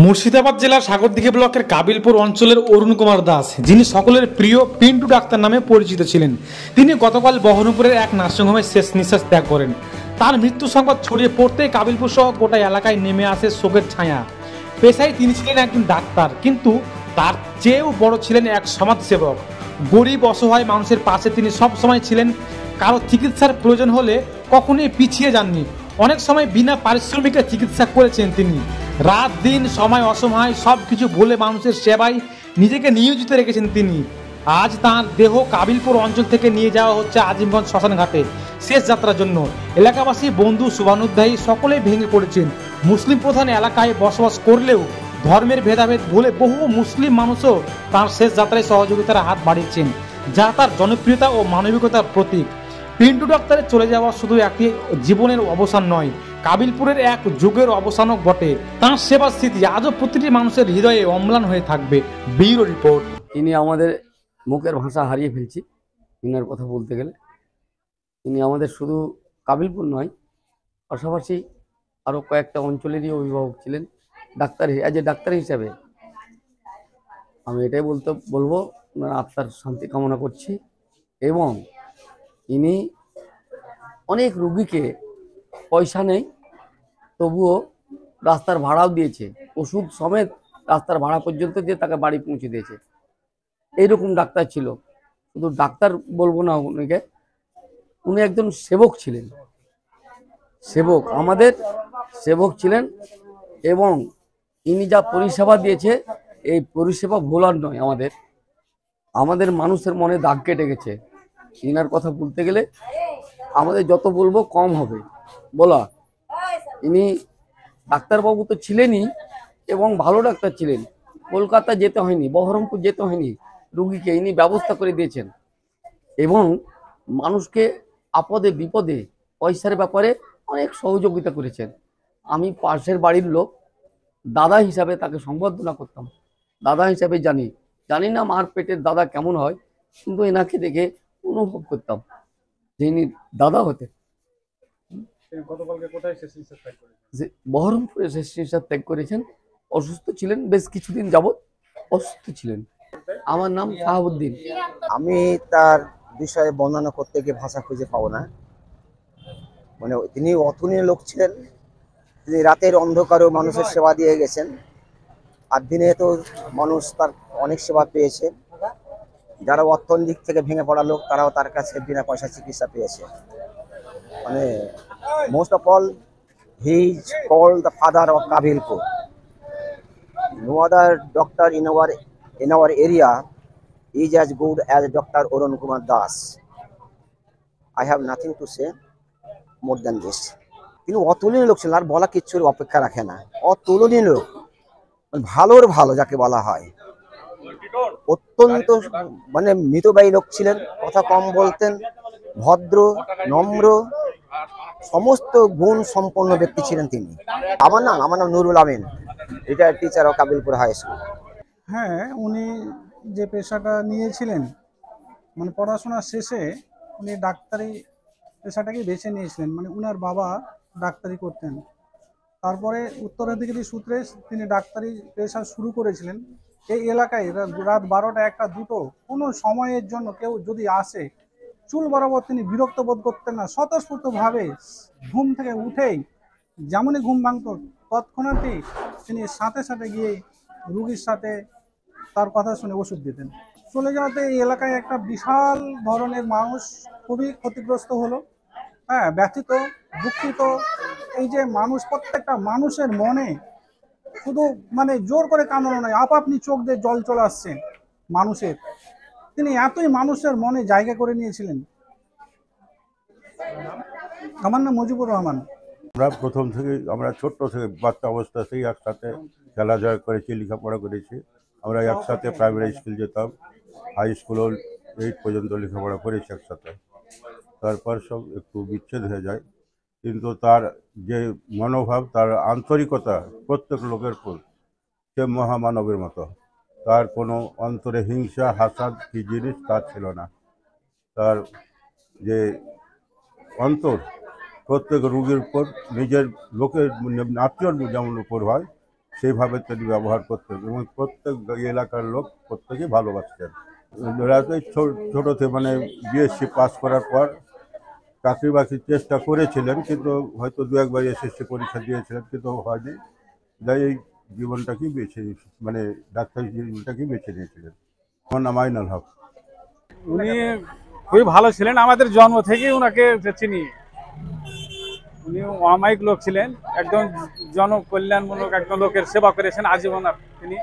মুর্শিদাবাদ জেলার সাগরদিঘি ব্লকের কাবিলপুর অঞ্চলের অরুণ কুমার দাস, যিনি সকলের প্রিয় পিন্টু ডাক্তার নামে পরিচিত ছিলেন, তিনি গতকাল বহরমপুরের এক নার্সিংহোমে শেষ নিঃশ্বাস ত্যাগ করেন। তার মৃত্যু সংবাদ ছড়িয়ে পড়তেই কাবিলপুর সহ গোটা এলাকায় নেমে আসে শোকের ছায়া। পেশায় তিনি ছিলেন একজন ডাক্তার, কিন্তু তার চেয়েও বড় ছিলেন এক সমাজসেবক। গরিব অসহায় মানুষের পাশে তিনি সব সময় ছিলেন। কারো চিকিৎসার প্রয়োজন হলে কখনোই পিছিয়ে যাননি। অনেক সময় বিনা পারিশ্রমিকে চিকিৎসা করেছেন তিনি। রাত দিন সময় অসময় সব কিছু ভুলে মানুষের সেবায় নিজেকে নিয়োজিত রেখেছেন তিনি। আজ তাঁর দেহ কাবিলপুর অঞ্চল থেকে নিয়ে যাওয়া হচ্ছে আজিমগঞ্জ শ্মশান ঘাটে শেষ যাত্রার জন্য। এলাকাবাসী, বন্ধু, শুভানুধ্যায়ী সকলেই ভেঙে পড়েছেন। মুসলিম প্রধান এলাকায় বসবাস করলেও ধর্মের ভেদাভেদ ভুলে বহু মুসলিম মানুষও তাঁর শেষ যাত্রায় সহযোগিতার হাত বাড়িয়েছেন, যা তার জনপ্রিয়তা ও মানবিকতার প্রতীক। পিন্টু ডাক্তারের চলে যাওয়া শুধু একটি জীবনের অবসান নয়, কাবিলপুরের এক যুগের অবসানও বটে। তাঁর সেবার স্মৃতি আজও প্রতিটি মানুষের হৃদয়ে অম্লান হয়ে থাকবে। Bureau report. ইনি আমাদের মুখের ভাষা হারিয়ে ফেলছি ইনার কথা বলতে গেলে। ইনি আমাদের শুধু কাবিলপুর নয়, পাশাপাশি আরও কয়েকটা অঞ্চলেরই অভিভাবক ছিলেন। ডাক্তার অ্যাজ এ ডাক্তার হিসাবে আমি এটাই বলবো ওনার আত্মার শান্তি কামনা করছি। এবং ইনি অনেক রুগীকে পয়সা নেই, তবুও রাস্তার ভাড়াও দিয়েছে, ওষুধ সমেত রাস্তার ভাড়া পর্যন্ত দিয়ে তাকে বাড়ি পৌঁছে দিয়েছে। এইরকম ডাক্তার ছিল। শুধু ডাক্তার বলবো না, উনি একজন সেবক ছিলেন, সেবক, আমাদের সেবক ছিলেন। এবং ইনি যা পরিষেবা দিয়েছে, এই পরিষেবা ভোলার নয়, আমাদের মানুষের মনে দাগ কেটে গেছে। ইনার কথা বলতে গেলে আমাদের যত বলবো কম হবে বলা। ইনি ডাক্তারবাবু তো ছিলেনই, এবং ভালো ডাক্তার ছিলেন। কলকাতা যেতে হয়নি, বহরমপুর যেতে হয়নি, রুগীকে ইনি ব্যবস্থা করে দিয়েছেন। এবং মানুষকে আপদে বিপদে পয়সার ব্যাপারে অনেক সহযোগিতা করেছেন। আমি পাশের বাড়ির লোক, দাদা হিসাবে তাকে সম্বর্ধনা করতাম, দাদা হিসাবে জানি না মার পেটের দাদা কেমন হয়, কিন্তু এনাকে দেখে অনুভব করতাম যে ইনি দাদা হতে। বহরমপুরে শেষ নিঃশ্বাস ত্যাগ করেছেন। অসুস্থ ছিলেন, বেশ কিছুদিন যাবৎ অসুস্থ ছিলেন। আমার নাম শাহাবুদ্দিন। আমি তার বিষয়ে বর্ণনা করতে গিয়ে ভাষা খুঁজে পাবো না। মানে তিনি অতুলনীয় লোক ছিলেন। তিনি রাতের অন্ধকারেও মানুষের সেবা দিয়ে গেছেন, আর দিনে তো মানুষ তার অনেক সেবা পেয়েছে। যারা অর্থনৈতিক থেকে ভেঙে পড়া লোক, তারাও তার কাছে বিনা পয়সা চিকিৎসা পেয়েছে। মানে most of all he is called the father of Kabilpur. No other doctor in our area is as good as Dr. Arun Kumar Das. I have nothing to say more than this. তিনি অতুলনীয় লোক ছিলেন, আর বলা কিচ্ছুর অপেক্ষা রাখে না। অতুলনীয় লোক, ভালোর ভালো যাকে বলা হয়। অত্যন্ত মানে মিতব্যয়ী লোক ছিলেন, কথা কম বলতেন, ভদ্র, নম্র, সমস্ত গুণ সম্পন্ন ব্যক্তি ছিলেন তিনি। আমার নাম Nurul Amin, retired teacher of Kabilpur high school. হ্যাঁ, উনি যে পেশাটা নিয়েছিলেন, মানে পড়াশোনা শেষে উনি ডাক্তারি পেশাটাকে বেছে নিয়েছিলেন। মানে উনার বাবা ডাক্তারি করতেন, তারপরে উত্তরাধিকারী সূত্রে তিনি ডাক্তারি পেশা শুরু করেছিলেন। এই এলাকায় রাত 12টা, 1টা, 2টো কোনো সময়ের জন্য কেউ যদি আসে, চুল বরাবর তিনি বিরক্ত বোধ করতেন না। স্বতঃস্ফূর্তভাবে ঘুম থেকে উঠেই, যেমনই ঘুম ভাঙত, তৎক্ষণাৎই তিনি সাথে সাথে গিয়ে রুগীর সাথে তার কথা শুনে ওষুধ দিতেন। চলে যাওয়াতে এই এলাকায় একটা বিশাল ধরনের মানুষ খুবই ক্ষতিগ্রস্ত হলো। হ্যাঁ, ব্যথিত, দুঃখিত। এই যে মানুষ, প্রত্যেকটা মানুষের মনে শুধু মানে জোর করে কাঁদানো নয়, আপনি চোখ দিয়ে জল চলে আসছে মানুষের। তিনি এতই মানুষের মনে জায়গা করে নিয়েছিলেন। আমার নাম মুজিবুর রহমান। আমরা প্রথম থেকে, আমরা ছোট্ট থেকে বাচ্চা অবস্থা থেকে একসাথে খেলাধুলা করেছি, লেখাপড়া করেছি। আমরা একসাথে প্রাইমারি স্কুল যেতাম, হাই স্কুলও 8 পর্যন্ত লেখাপড়া করেছি একসাথে। তারপর সব একটু বিচ্ছেদ হয়ে যায়, কিন্তু তার যে মনোভাব, তার আন্তরিকতা প্রত্যেক লোকের উপর, সে মহামানবের মতো। তার কোনো অন্তরে হিংসা, হাসাদ কি জিনিস তার ছিল না। তার যে অন্তর প্রত্যেক রোগীর উপর, নিজের লোকের আত্মীয়র যেমন উপর হয়, সেইভাবে তিনি ব্যবহার করতেন এবং প্রত্যেক এলাকার লোক প্রত্যেকেই ভালোবাসতেন। ওরা তো এই ছোটো থেকে মানে বিএসসি পাস করার পর চাকরি বাকরির চেষ্টা করেছিলেন, কিন্তু হয়তো দু একবার এসএসসি পরীক্ষা দিয়েছিলেন, কিন্তু হয়নি। তাই এই জীবনটাকেই মানে ডাক্তারি জীবনটাকেই বেছে নিয়েছিলেন। আমার নাম আইনাল হক। উনি খুবই ভালো ছিলেন, আমাদের জন্ম থেকেই ওনাকে চিনি। উনি অমায়িক লোক ছিলেন, একদম জনকল্যাণমূলক একদম লোকের সেবা করেছেন আজীবন। তিনি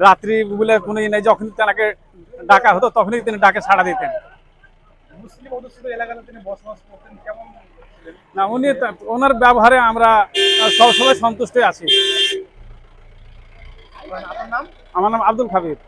রাত্রি বলে কোনো নেই, যখন তাকে ডাকা হতো তখনই তিনি ডাকে সাড়া দিতেন। মুসলিম অধ্যুষিত এলাকাতে তিনি বসবাস করতেন, কেমন না উনি ওনার ব্যবহারে আমরা সবসময় সন্তুষ্ট আছি। আপনার নাম? আমার নাম আব্দুল খাবির।